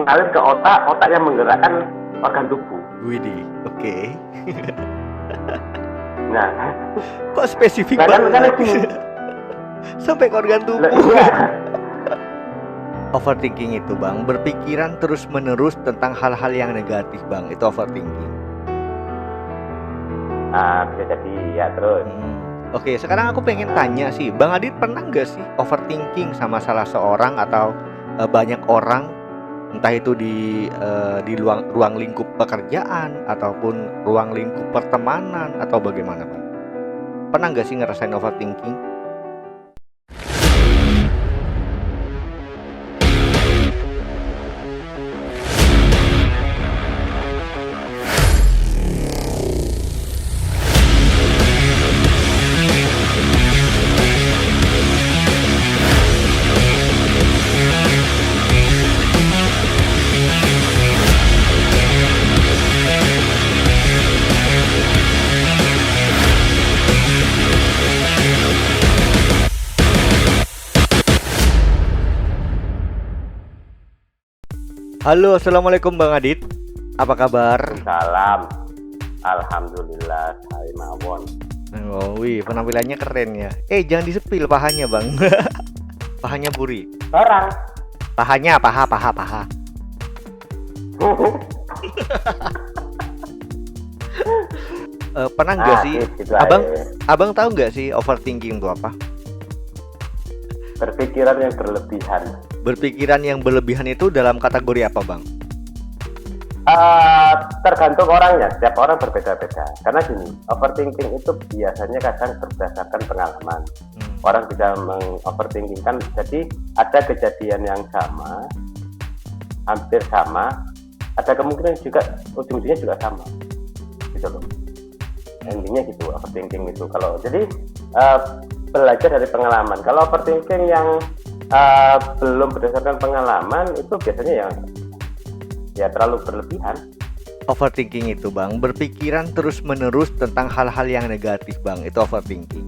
mengalir ke otak, otak yang menggerakkan organ tubuh. Widih, oke. Nah, Kok spesifik kan banget? gini. Sampai ke organ tubuh. Iya. Overthinking itu bang, berpikiran terus menerus tentang hal-hal yang negatif bang, itu overthinking. Bisa jadi ya terus. Oke, sekarang aku pengen tanya sih, Bang Adit pernah nggak sih overthinking sama salah seorang atau banyak orang, entah itu di ruang lingkup pekerjaan ataupun ruang lingkup pertemanan atau bagaimana bang? Pernah nggak sih ngerasain overthinking? Halo, assalamualaikum Bang Adit. Apa kabar? Salam. Alhamdulillah, saya mawon. Oh, wih, penampilannya keren ya. Jangan disepil pahanya Bang. Pahanya buri. Orang. Pahanya, paha. Pernah nggak sih? Gitu Abang tahu nggak sih overthinking itu apa? Berpikiran yang berlebihan. Berpikiran yang berlebihan itu dalam kategori apa bang? Tergantung orangnya, setiap orang berbeda-beda. Karena gini, overthinking itu biasanya kadang berdasarkan pengalaman. Orang bisa mengoverthinkingkan, jadi ada kejadian yang sama, hampir sama, ada kemungkinan juga ujung-ujungnya juga sama, gitu loh. Endingnya gitu, overthinking itu. Kalau jadi belajar dari pengalaman. Kalau overthinking yang belum berdasarkan pengalaman itu biasanya ya terlalu berlebihan. Overthinking itu bang, berpikiran terus menerus tentang hal-hal yang negatif bang, itu overthinking.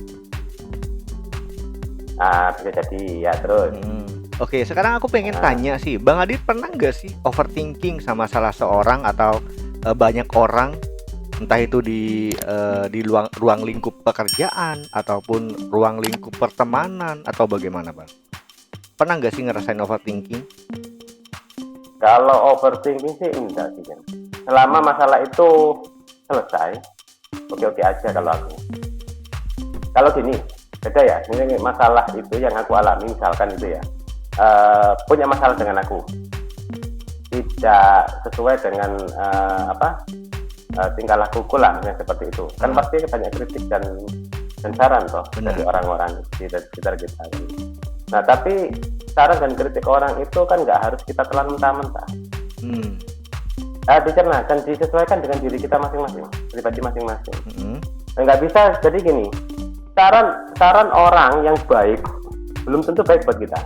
Bisa jadi ya terus. Oke, sekarang aku pengen tanya sih, Bang Adit pernah nggak sih overthinking sama salah seorang atau banyak orang, entah itu di ruang lingkup pekerjaan ataupun ruang lingkup pertemanan atau bagaimana bang? Pernah nggak sih ngerasain overthinking? Kalau overthinking sih enggak sih kan. Selama masalah itu selesai, oke-oke aja kalau aku. Kalau gini, beda ya. Ini masalah itu yang aku alami misalkan itu ya, punya masalah dengan aku, tidak sesuai dengan tingkah lakuku lah, seperti itu. Kan pasti banyak kritik dan saran toh dari orang-orang di sekitar kita. Nah, tapi saran dan kritik orang itu kan nggak harus kita telan mentah-mentah. Dicerna dan disesuaikan dengan diri kita masing-masing, pribadi masing-masing. Nggak bisa jadi gini, saran orang yang baik belum tentu baik buat kita.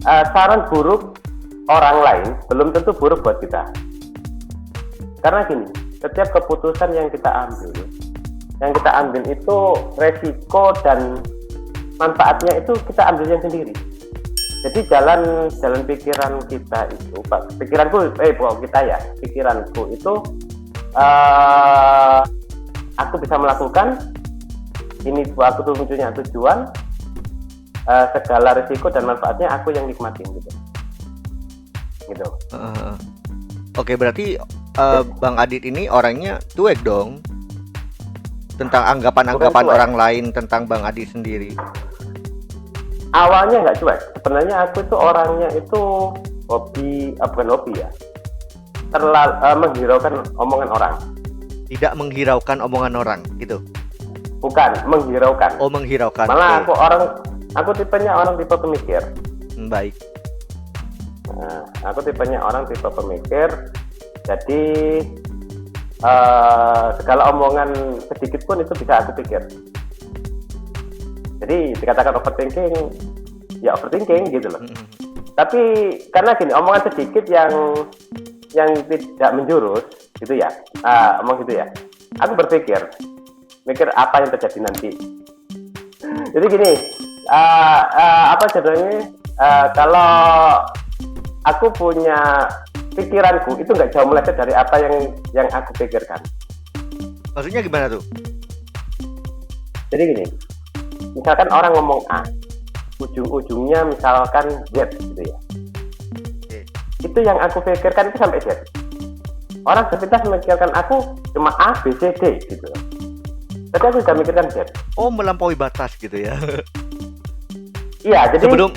Saran buruk orang lain belum tentu buruk buat kita. Karena gini, setiap keputusan yang kita ambil itu resiko dan manfaatnya itu kita ambil yang sendiri. Jadi jalan pikiran kita itu, pikiranku itu aku bisa melakukan ini, aku tuh munculnya tujuan, segala resiko dan manfaatnya aku yang nikmatin gitu. Oke, berarti Bang Adit ini orangnya cuek dong tentang anggapan-anggapan orang lain tentang Bang Adit sendiri. Awalnya nggak cuek. Sebenarnya aku itu orangnya itu bukan hobi ya, menghiraukan omongan orang. Tidak menghiraukan omongan orang gitu? Bukan, menghiraukan. Oh, menghiraukan. Malah aku tipenya orang tipe pemikir. Baik. Nah, aku tipenya orang tipe pemikir. Jadi segala omongan sedikit pun itu bisa aku pikir. Jadi dikatakan overthinking, ya overthinking gitu loh. Tapi karena gini, omongan sedikit yang tidak menjurus gitu ya, omong gitu ya. Aku mikir apa yang terjadi nanti. Jadi gini, apa jadinya kalau aku punya pikiranku itu nggak jauh meleset dari apa yang aku pikirkan. Maksudnya gimana tuh? Jadi gini, misalkan orang ngomong A, ujung-ujungnya misalkan Z gitu ya. Itu yang aku pikirkan itu sampai Z. Orang sepintas memikirkan aku cuma A, B, C, D gitu. Tapi aku sudah mikirkan Z. Oh, melampaui batas gitu ya. Iya, sebelum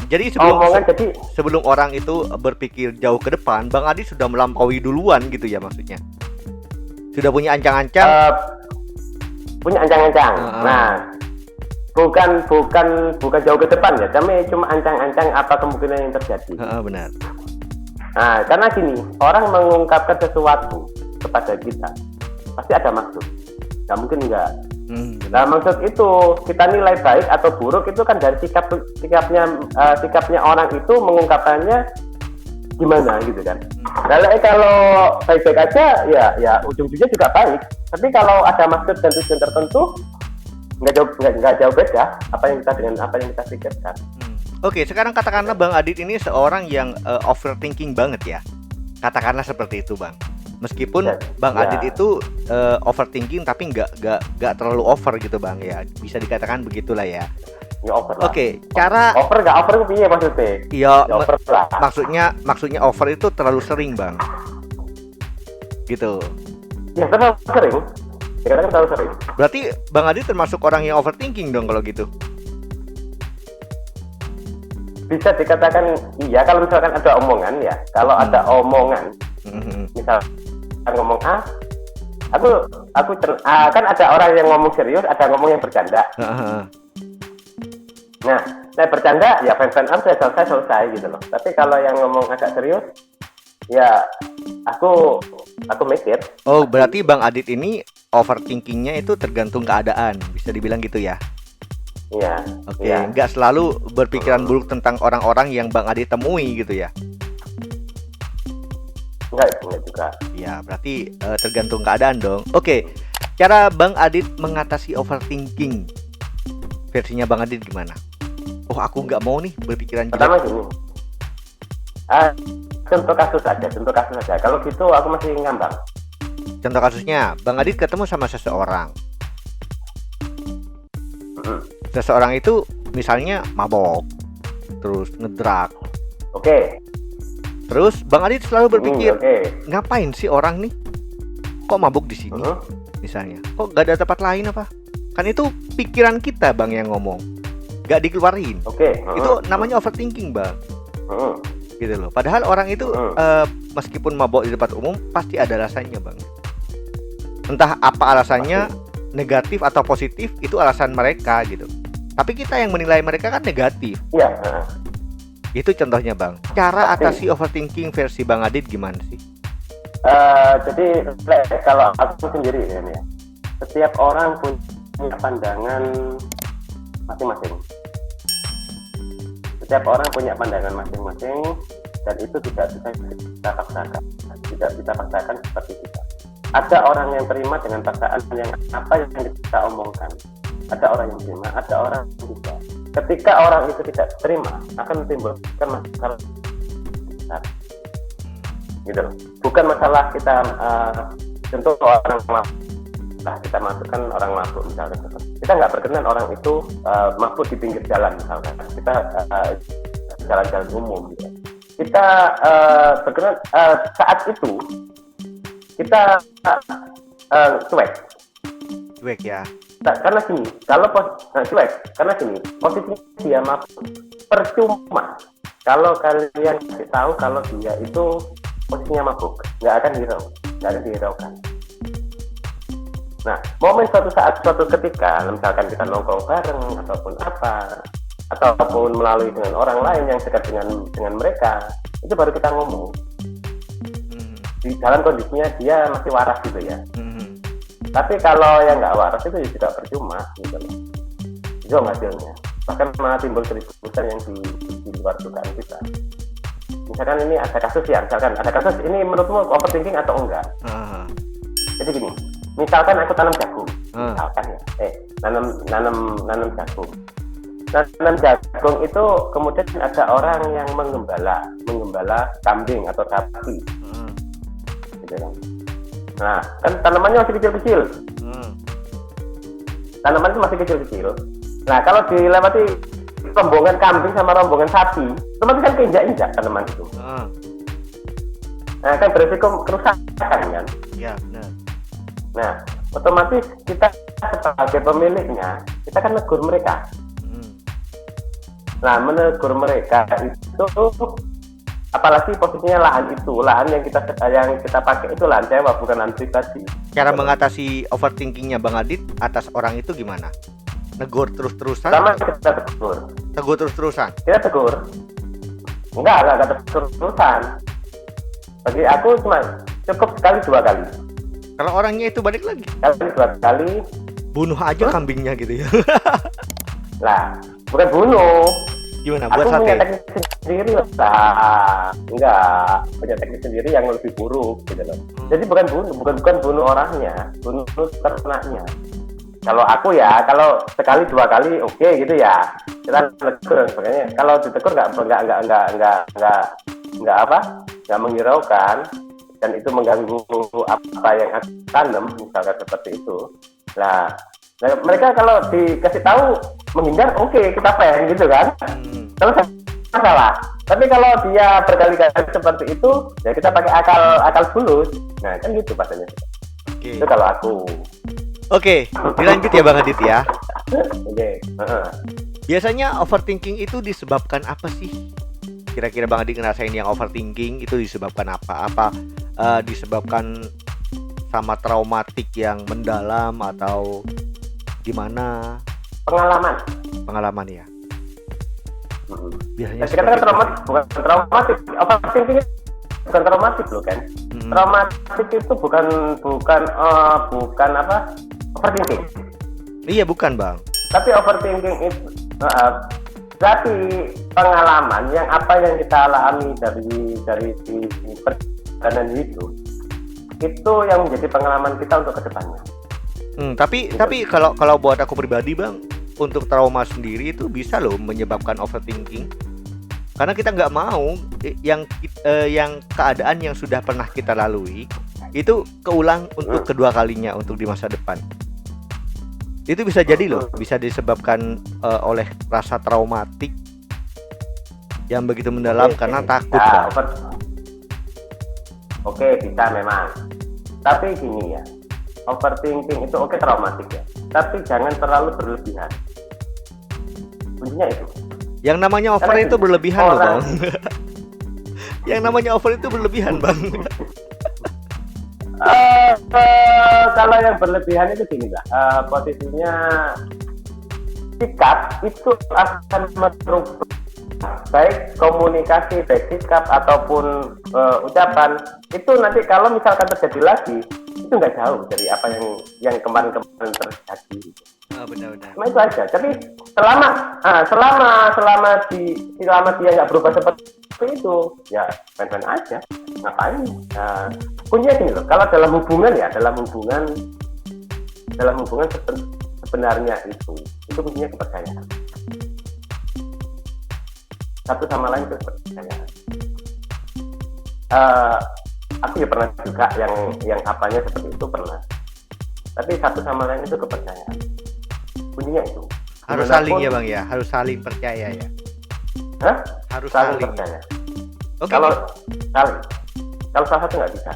orang itu berpikir jauh ke depan, Bang Adi sudah melampaui duluan gitu ya maksudnya. Sudah punya ancang-ancang. Punya ancang-ancang. Nah, bukan jauh ke depan ya, kami cuma ancang-ancang apa kemungkinan yang terjadi. Benar. Nah, karena gini, orang mengungkapkan sesuatu kepada kita pasti ada maksud. Nggak mungkin enggak. Nah, maksud itu kita nilai baik atau buruk itu kan dari sikapnya orang itu mengungkapkannya gimana gitu kan. Kalau baik-baik aja ya ujung-ujungnya juga baik. Tapi kalau ada maksud dan tujuan tertentu nggak jauh beda apa yang kita pikirkan. Oke, sekarang katakanlah Bang Adit ini seorang yang overthinking banget ya. Katakanlah seperti itu, Bang. Meskipun Bang Adit itu overthinking tapi nggak terlalu over gitu, Bang ya. Bisa dikatakan begitulah ya. Ya over lah. Oke, cara over nggak over itu piye maksudnya? Iya, over lah. Maksudnya over itu terlalu sering, Bang. Gitu. Ya, terlalu sering. Dikatakan terlalu sering. Berarti Bang Adit termasuk orang yang overthinking dong kalau gitu. Bisa dikatakan iya kalau misalkan ada omongan ya. Kalau ada omongan, misal ngomong A, aku kan ada orang yang ngomong serius, ada ngomong yang bercanda. Nah, saya bercanda ya fan-fan up saya selesai gitu loh. Tapi kalau yang ngomong agak serius, ya aku mikir. Oh, berarti Bang Adit ini overthinkingnya itu tergantung keadaan, bisa dibilang gitu ya? Iya. Oke, nggak selalu berpikiran buruk tentang orang-orang yang Bang Adit temui gitu ya? Enggak juga. Ya, berarti tergantung keadaan dong. Oke, cara Bang Adit mengatasi overthinking versinya Bang Adit gimana? Oh, aku nggak mau nih berpikiran jelek. Pertama gini, contoh kasus aja. Kalau gitu aku masih ngambang. Contoh kasusnya, Bang Adit ketemu sama seseorang. Seseorang itu misalnya mabok, terus ngedrak. Oke. Terus Bang Adit selalu berpikir, ngapain sih orang nih? Kok mabuk di sini? Misalnya, kok gak ada tempat lain apa? Kan itu pikiran kita, Bang, yang ngomong, gak dikeluarin. Itu namanya overthinking, Bang. Gitu loh. Padahal orang itu meskipun mabok di tempat umum pasti ada alasannya, Bang. Entah apa alasannya, negatif atau positif, itu alasan mereka gitu. Tapi kita yang menilai mereka kan negatif. Iya. Itu contohnya, Bang. Cara atasi overthinking versi Bang Adit gimana sih? Jadi kalau aku sendiri ini ya, setiap orang punya pandangan masing-masing. Setiap orang punya pandangan masing-masing dan itu tidak bisa kita paksakan. Tidak bisa paksakan seperti kita. Ada orang yang terima dengan paksaan yang apa yang kita omongkan. Ada orang yang terima, ada orang yang tidak. Ketika orang itu tidak terima, akan menimbulkan masalah besar. Gitu loh. Bukan masalah kita contoh orang mabuk. Nah, kita masukkan orang mabuk misalkan. Kita nggak berkenan orang itu mabuk di pinggir jalan misalkan. Kita jalan-jalan umum. Gitu. Kita berkenan saat itu kita cuek ya. Karena gini, cuek karena gini, posisinya dia mabuk percuma kalau kalian kasih tahu kalau dia itu posisinya mabuk, nggak akan dihiraukan. Nah, momen suatu ketika, misalkan kita nongkrong bareng ataupun apa, ataupun melalui dengan orang lain yang dekat dengan mereka, itu baru kita ngomong. Di dalam kondisinya dia masih waras gitu ya. Tapi kalau yang nggak waras itu juga percuma gitu loh. Itu hasilnya. Bahkan malah timbul keributan yang di luar dugaan kita. Misalkan ini ada kasus ya, ini menurutmu overthinking atau enggak? Jadi gini, misalkan aku tanam jagung, misalkan ya, nanam jagung. nanam jagung itu kemudian ada orang yang mengembala kambing atau sapi, gitu kan. Nah, kan tanamannya masih kecil-kecil. Tanaman itu masih kecil-kecil. Nah, kalau dilewati rombongan kambing sama rombongan sapi, otomatis kan keinjak-injak tanaman itu. Nah, kan berisiko kerusakan kan? Iya, benar. Nah, otomatis kita sebagai pemiliknya, kita kan negur mereka. Nah, menegur mereka itu, apalagi posisinya lahan yang kita pakai itu lahan sewa, bukan lahan pribadi. Cara mengatasi overthinkingnya Bang Adit atas orang itu gimana? Negur terus-terusan? Sama kita tegur. Tegur terus-terusan? Kita tegur. Enggak terus-terusan. Bagi aku cuma cukup sekali 2 kali. Kalau orangnya itu balik lagi? Sekali 2 kali. Bunuh aja kambingnya gitu ya? Lah, bukan bunuh. Gimana? Aku Buat sate? punya teknik sendiri lah. Enggak, punya teknik sendiri yang lebih buruk gitu loh. Jadi bukan bunuh orangnya, bunuh ternaknya. Kalau aku ya, kalau sekali 2 kali oke gitu ya, kita tegur sebagainya. Kalau ditegur nggak menghiraukan dan itu mengganggu apa yang aku tanam, misalkan seperti itu. Nah, mereka kalau dikasih tahu menghindar, oke, kita fair gitu kan. Terus masalah. Tapi kalau dia berkali-kali seperti itu, ya kita pakai akal bulus. Nah, kan gitu bahasanya. Itu kalau aku. Oke, dilanjut ya Bang Adit ya. Oke. Biasanya overthinking itu disebabkan apa sih? Kira-kira Bang Adit ngerasain yang overthinking itu disebabkan apa? Apa disebabkan sama traumatik yang mendalam atau gimana? Pengalaman ya. Biasanya kita bukan traumatik. Overthinking bukan traumatik loh kan. Traumatik itu bukan apa? Overthinking. Iya, bukan Bang. Tapi overthinking itu berarti pengalaman yang apa yang kita alami dari perjalanan hidup itu yang menjadi pengalaman kita untuk kedepannya. Tapi kalau buat aku pribadi Bang, untuk trauma sendiri itu bisa loh menyebabkan overthinking. Karena kita nggak mau yang keadaan yang sudah pernah kita lalui itu keulang untuk kedua kalinya untuk di masa depan. Itu bisa jadi loh, bisa disebabkan oleh rasa traumatik yang begitu mendalam karena takut. Oke, bisa memang. Tapi gini ya, overthinking itu traumatik ya. Tapi jangan terlalu berlebihan. Kuncinya itu. Yang namanya over itu berlebihan loh Bang. Yang namanya over itu berlebihan Bang. Kalau yang berlebihan itu gini lah, posisinya sikap itu akan merubah baik komunikasi, baik sikap ataupun ucapan itu nanti kalau misalkan terjadi lagi itu nggak jauh dari apa yang kemarin terjadi. Benar-benar. Cuma itu aja. Tapi selama dia nggak berubah seperti itu, ya main-main aja. Ngapain? Kuncinya gini loh. Kalau dalam hubungan sebenarnya itu kuncinya kepercayaan. Satu sama lain itu kepercayaan. Aku ya pernah juga yang apanya seperti itu pernah. Tapi satu sama lain itu kepercayaan. Kuncinya itu. Harus saling ya Bang ya, harus saling percaya ya. Harus saling percaya. Oke. Kalau salah satu nggak bisa.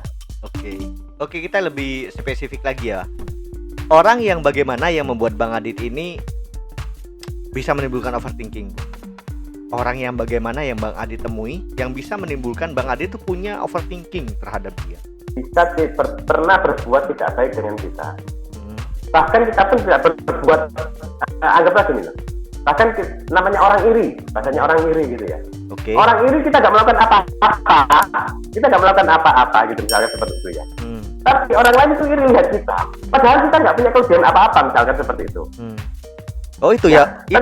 Oke, kita lebih spesifik lagi ya. Orang yang bagaimana yang membuat Bang Adit ini bisa menimbulkan overthinking? Orang yang bagaimana yang Bang Adit temui yang bisa menimbulkan Bang Adit itu punya overthinking terhadap dia? Bisa pernah berbuat tidak baik dengan kita. Bahkan kita pun tidak berbuat, anggaplah gini loh. Bahkan namanya orang iri, bahasanya orang iri gitu ya. Orang iri kita nggak melakukan apa-apa, gitu misalnya seperti itu ya. Tapi orang lain itu iri lihat kita, padahal kita nggak punya kelebihan apa-apa misalkan seperti itu. Itu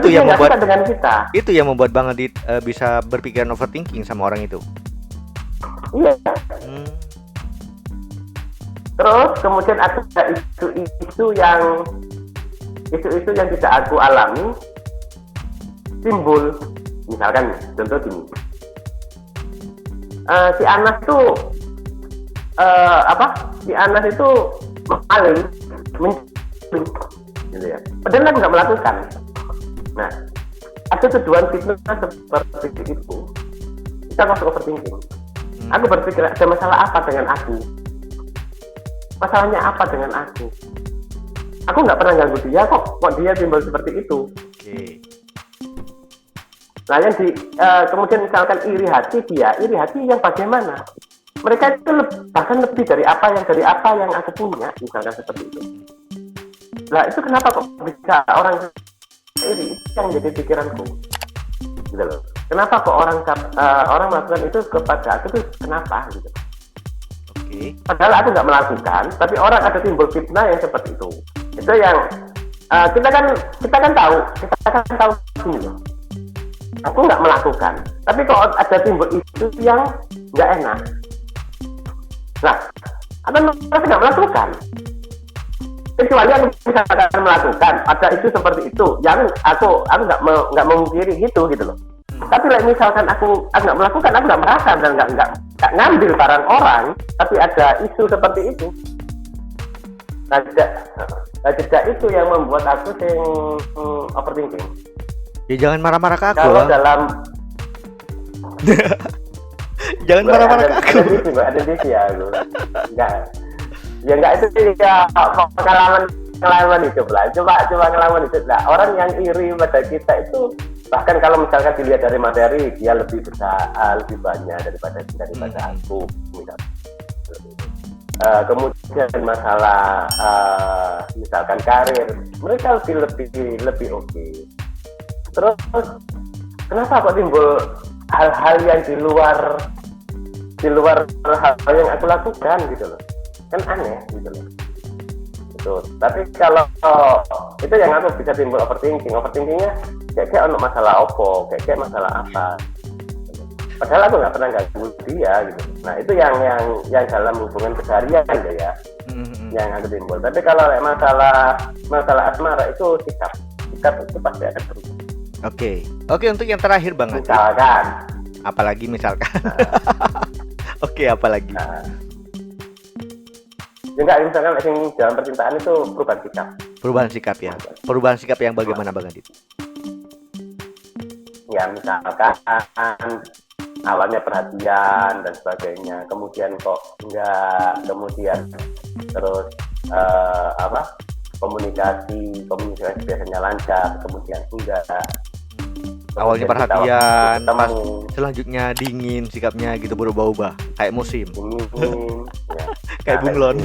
yang membuat dengan kita. Itu yang membuat Bang Adit bisa berpikiran overthinking sama orang itu. Iya. Terus kemudian ada isu-isu yang tidak aku alami, timbul, misalkan contoh gini, si Anas itu si Anas itu maling, mencuri, gitu ya. Padahal aku nggak melakukan. Nah, ada tujuan fitnah seperti itu. Kita masuk overthinking. Aku berpikir ada masalah apa dengan aku? Masalahnya apa dengan aku? Aku nggak pernah ganggu dia kok dia timbul seperti itu. Oke. Nah yang kemudian misalkan iri hati yang bagaimana? Mereka itu bahkan lebih dari apa yang aku punya, misalkan seperti itu. Nah itu kenapa kok bisa orang iri? Itu yang jadi pikiranku, gitu loh. Kenapa kok orang melakukan itu kepada aku tuh kenapa? Gitu. Oke. Padahal aku nggak melakukan, tapi orang ada timbul fitnah yang seperti itu. Itu yang kita kan tahu gini loh. Aku nggak melakukan, tapi kalau ada timbul itu yang nggak enak. Nah, aku nggak melakukan. Kecuali aku bisa melakukan, ada itu seperti itu. Yang aku nggak memungkiri gitu loh. Tapi misalkan aku nggak melakukan, aku nggak merasa dan nggak ngambil barang orang, tapi ada isu seperti itu. Nah, jeda itu yang membuat aku overthinking. Ya jangan marah-marah ke aku. Kalau dalam jangan marah-marah ke aku. Ada sisi ya aku. Enggak itu ya pengalaman hidup lah. Coba ngalaman hidup lah. Orang yang iri pada kita itu bahkan kalau misalkan dilihat dari materi dia lebih besar, lebih banyak daripada aku misalkan. Kemudian masalah misalkan karir, mereka lebih oke. Terus kenapa kok timbul hal-hal yang di luar hal yang aku lakukan gitu loh, kan aneh gitu loh. Betul. Tapi kalau itu yang aku bisa timbul overthinkingnya kayak untuk masalah opo, kayak masalah apa. Padahal aku nggak pernah ganggu dia gitu. Nah itu yang dalam hubungan keseharian gitu ya, yang aku timbul. Tapi kalau masalah asmara itu sikap itu pasti akan berubah. Oke, untuk yang terakhir Bang Adi. Misalkan. Apalagi misalkan. Oke, apalagi. Ya enggak, misalkan dalam percintaan itu perubahan sikap. Perubahan sikap ya. Perubahan sikap yang bagaimana Bang Adi? Ya misalkan awalnya perhatian dan sebagainya, kemudian kok enggak, kemudian terus komunikasi biasanya lancar, kemudian enggak. Awalnya perhatian, pas selanjutnya dingin sikapnya gitu, berubah-ubah kayak musim. Dingin, ya. Kayak bunglon.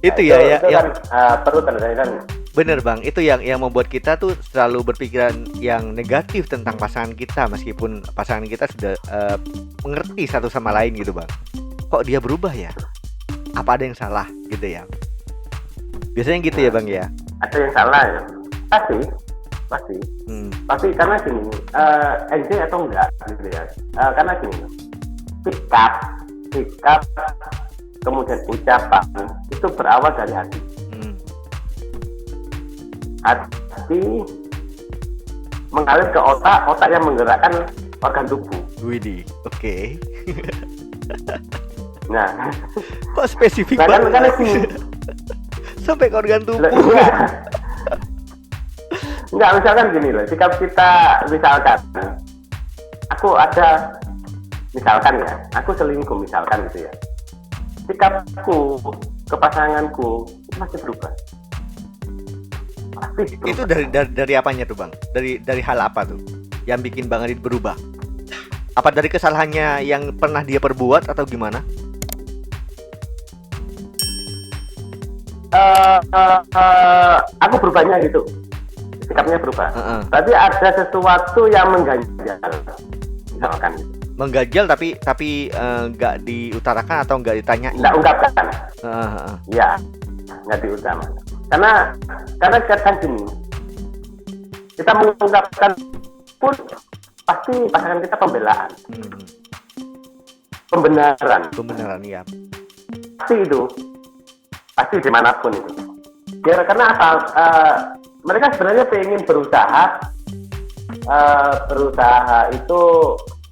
Itu kan perlu tanda-tanda. Bener Bang, itu yang membuat kita tuh selalu berpikiran yang negatif tentang pasangan kita, meskipun pasangan kita sudah mengerti satu sama lain gitu Bang. Kok dia berubah ya? Apa ada yang salah gitu ya? Biasanya gitu ya Bang ya? Ada yang salah ya? Pasti karena gini, enjoy atau enggak gitu ya? Karena gini, sikap kemudian ucapan itu berawal dari hati. Hati mengalir ke otak yang menggerakkan organ tubuh. Widih, oke. Nah, kok spesifik banget? Kan sampai ke organ tubuh. Enggak, misalkan gini loh, sikap kita, misalkan aku selingkuh misalkan gitu ya, sikapku ke pasanganku itu masih berubah. Pasti berubah. Itu dari apanya tuh Bang? Dari hal apa tuh yang bikin Bang Adit berubah? Apa dari kesalahannya yang pernah dia perbuat atau gimana? Aku berubahnya gitu, sikapnya berubah. Tapi ada sesuatu yang mengganjal, misalkan. Mengganjal tapi nggak diutarakan atau nggak ditanyain? Nggak ungkapkan. Ya, nggak diutarakan. Karena kadang gini, kita mengungkapkan pun pasti pasangan kita pembelaan, pembenaran ya. Pasti dimanapun itu. Karena apa? mereka sebenarnya pengen berusaha itu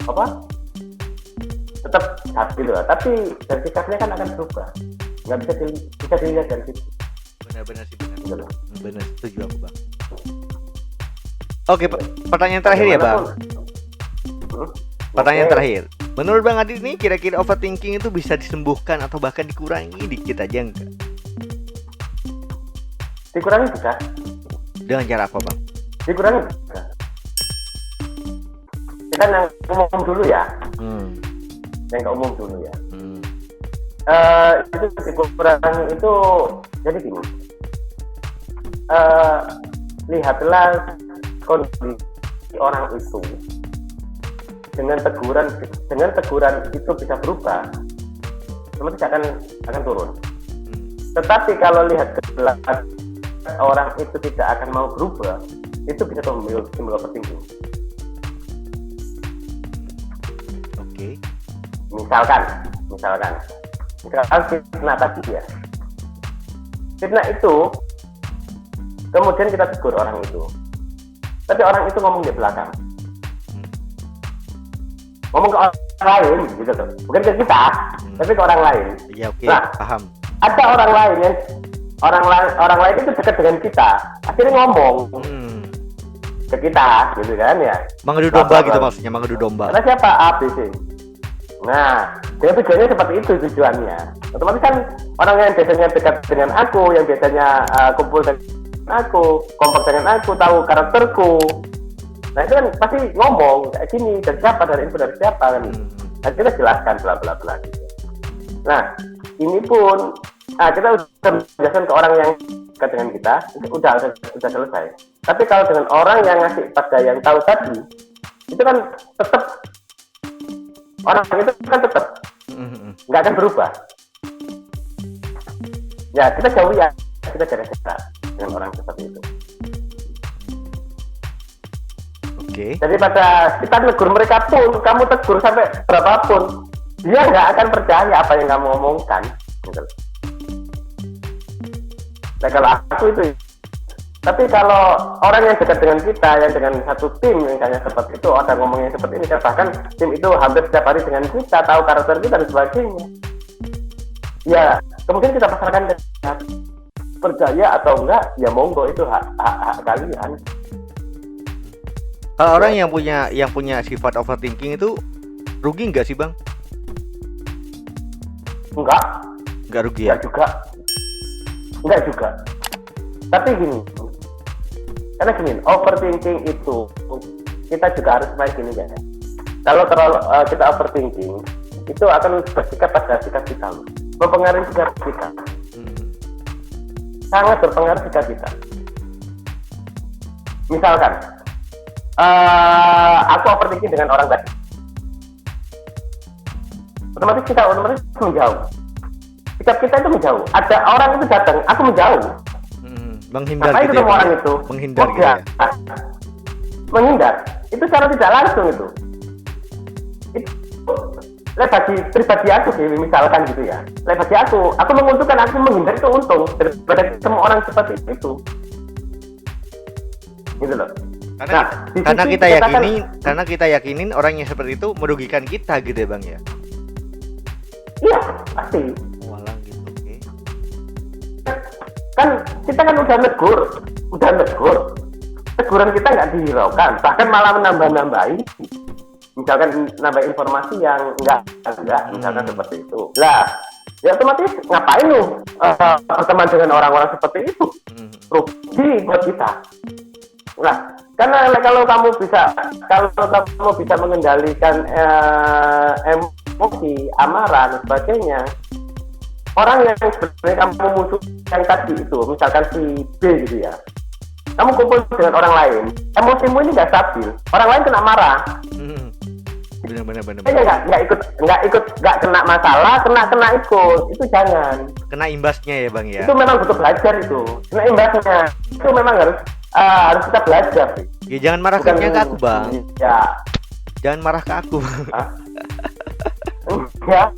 apa? Tetap stabil lah. Tapi dari sikapnya kan akan berubah. Nggak bisa dilihat dari situ. Benar sih, benar, setuju aku, Bang. Oke, pertanyaan terakhir ya, Bang. Pertanyaan terakhir. Menurut Bang Adit nih, kira-kira overthinking itu bisa disembuhkan atau bahkan dikurangi dikit aja enggak? Dikurangi bisa. Dengan cara apa, Bang? Dikurangi bisa. Kita yang umum dulu ya. Yang ke umum dulu ya. Itu dikurangi itu jadi gini. Lihatlah kondisi orang itu. Dengan teguran itu bisa berubah, otomatis akan turun. Tetapi kalau lihat kejelasan orang itu tidak akan mau berubah, itu bisa timbul overthinking. Oke. Misalkan fitnah tadi ya. Fitnah itu kemudian kita tegur orang itu, tapi orang itu ngomong di belakang. Ngomong ke orang lain gitu tuh, bukan ke kita, tapi ke orang lain. Iya, oke, nah, paham. Ada orang lain itu dekat dengan kita, akhirnya ngomong ke kita, gitu kan ya. Mengadu domba gitu maksudnya, mengadu domba. Karena siapa? A, B, C. Nah, dia tujuannya seperti itu tujuannya. Otomatis kan orang yang biasanya dekat dengan aku, yang biasanya kumpul dengan aku, kompak dengan aku, tahu karakterku. Nah itu kan pasti ngomong kayak gini, dari siapa, dari info dari siapa kan. Nah kita jelaskan bla bla bla gitu. Nah ini pun kita udah menjelaskan ke orang yang dekat dengan kita, udah selesai. Tapi kalau dengan orang yang ngasih pada yang tahu tadi, itu kan tetap orang itu kan tetap nggak akan berubah. Ya kita jauhi ya, kita jaga dengan orang seperti itu. Jadi pada kita tegur mereka pun, kamu tegur sampai berapapun, dia nggak akan percaya apa yang kamu omongkan. Gitu. Nah kalau aku itu, tapi kalau orang yang dekat dengan kita, yang dengan satu tim, misalnya seperti itu, ada ngomongnya seperti ini, bahkan tim itu hampir setiap hari dengan kita, tahu karakter kita dan sebagainya. Ya kemudian kita pasarkan percaya atau enggak, ya monggo itu hak kalian. Kalau orang yang punya sifat overthinking itu rugi nggak sih, Bang? Enggak rugi ya? Enggak juga. Tapi gini, karena gini, overthinking itu kita juga harus main gini kan. Kalau terlalu kita overthinking, itu akan bersikap pada sikap kita, mempengaruhi sikap kita. Sangat berpengaruh sikap kita. Misalkan aku overthinking dengan orang tadi, otomatis menjauh. Sikap kita itu menjauh. Ada orang itu datang, aku menjauh. Menghindar gitu ya, orang itu. Menghindar gitu ya. Menghindar. Itu secara tidak langsung itu. Bagi pribadi aku sih, misalkan gitu ya. Bagi aku menguntungkan, aku menghindar itu untung daripada semua orang seperti itu. Gitu loh. Karena kita yakinin orang yang seperti itu merugikan kita gitu ya, Bang ya. Iya, pasti. Walah gitu, oke. Kan kita kan udah negur. Teguran kita nggak dihiraukan, bahkan malah menambah-nambahi. Misalkan nambah informasi yang enggak, misalkan seperti itu. Lah, ya otomatis ngapain lu berteman dengan orang-orang seperti itu? Rugi buat kita. Nah, karena kalau kamu bisa mengendalikan emosi, amarah dan sebagainya, orang yang sebenarnya kamu musuh yang tadi itu, misalkan si B gitu ya, kamu kumpul dengan orang lain, emosimu ini nggak stabil, orang lain kena marah. Benar. Nggak kena masalah, kena ikut, itu jangan. Kena imbasnya ya, Bang ya. Itu memang butuh belajar itu, kena imbasnya, itu memang harus kita belajar. Ya jangan marah ke aku, Bang. Ya. Jangan marah ke aku. Ya,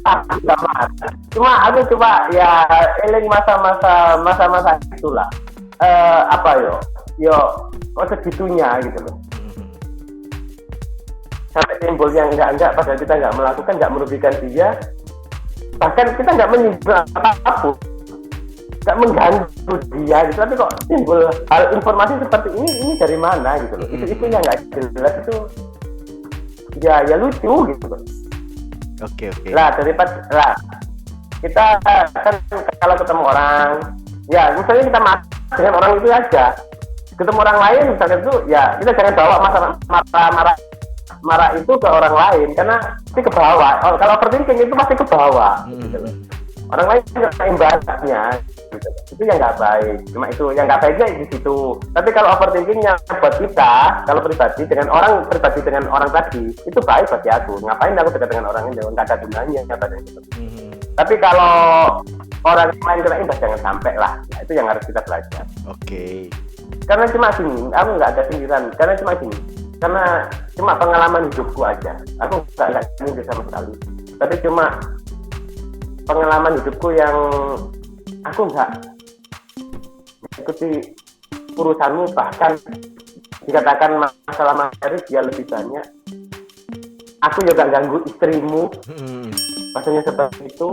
aku cuma ya eling masa-masa itulah. yo kok segitunya gitu loh. Sampai timbul yang enggak padahal kita nggak melakukan, nggak merugikan dia, bahkan kita nggak menyinggung apapun, nggak mengganggu dia gitu, tapi kok timbul hal informasi seperti ini dari mana gitu loh. Itu yang nggak jelas itu ya lucu gitu loh. Oke. Lah daripada kita kan kalau ketemu orang, ya misalnya kita marah dengan orang itu aja, ketemu orang lain misalnya itu ya kita jangan bawa marah itu ke orang lain, karena pasti ke bawah. Kalau overthinking itu pasti ke bawah gitu loh. Orang lain nggak imbasnya gitu. Itu yang nggak baik, cuma itu yang nggak baiknya di situ. Tapi kalau overthinkingnya buat kita, kalau pribadi dengan orang tadi itu baik bagi aku. Ngapain aku dekat dengan orang ini, nggak ada gunanya katanya gitu. Tapi kalau orang lain kena imbas jangan sampai lah. Nah, itu yang harus kita belajar. Oke. Karena cuma gini, aku nggak ada sindiran. Karena cuma pengalaman hidupku aja. Aku nggak nyindir sama sekali. Tapi cuma pengalaman hidupku yang aku nggak ikuti urusanmu, bahkan dikatakan masalah materi dia lebih banyak. Aku juga ganggu istrimu, maksudnya seperti itu.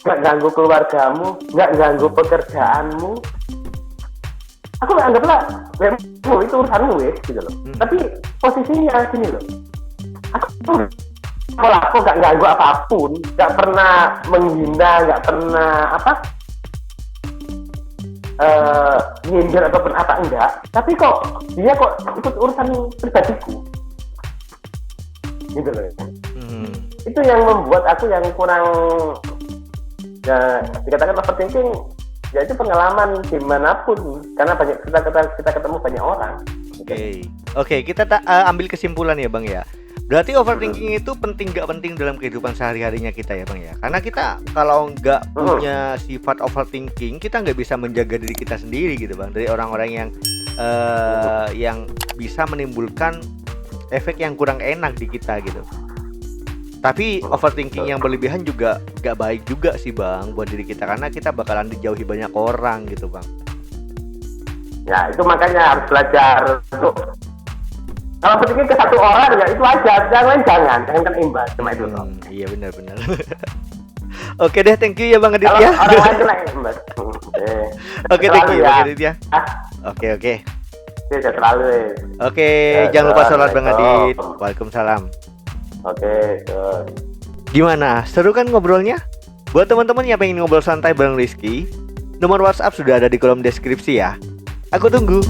Nggak ganggu keluargamu, nggak ganggu pekerjaanmu. Aku anggaplah itu urusanmu gitu loh. Tapi posisinya gini loh. Aku nggak ganggu apapun, nggak pernah menghina, nggak pernah nyindir ataupun apa enggak. Tapi kok dia ikut urusan pribadiku, gitu loh. Itu yang membuat aku yang kurang, ya dikatakan overthinking. Ya itu pengalaman dimanapun, karena kita ketemu banyak orang. Oke, kita ambil kesimpulan ya Bang ya. Berarti overthinking itu penting nggak penting dalam kehidupan sehari-harinya kita ya Bang ya. Karena kita kalau nggak punya sifat overthinking, kita nggak bisa menjaga diri kita sendiri gitu Bang, dari orang-orang yang bisa menimbulkan efek yang kurang enak di kita gitu. Tapi overthinking yang berlebihan juga gak baik juga sih Bang buat diri kita, karena kita bakalan dijauhi banyak orang gitu Bang. Ya itu makanya harus belajar untuk, kalau overthinking ke satu orang ya itu aja, jangan kan imbas, cuma itu. Iya benar. Oke deh, thank you ya Bang Aditya. Kalau orang lain kena imbas. Oke, thank you Bang Aditya. Oke. Tidak terlalu. Oke, jangan lupa sholat Bang Adit. Waalaikumsalam. Oke. Gimana? Seru kan ngobrolnya? Buat teman-teman yang pengen ngobrol santai bareng Rizky, nomor WhatsApp sudah ada di kolom deskripsi ya. Aku tunggu.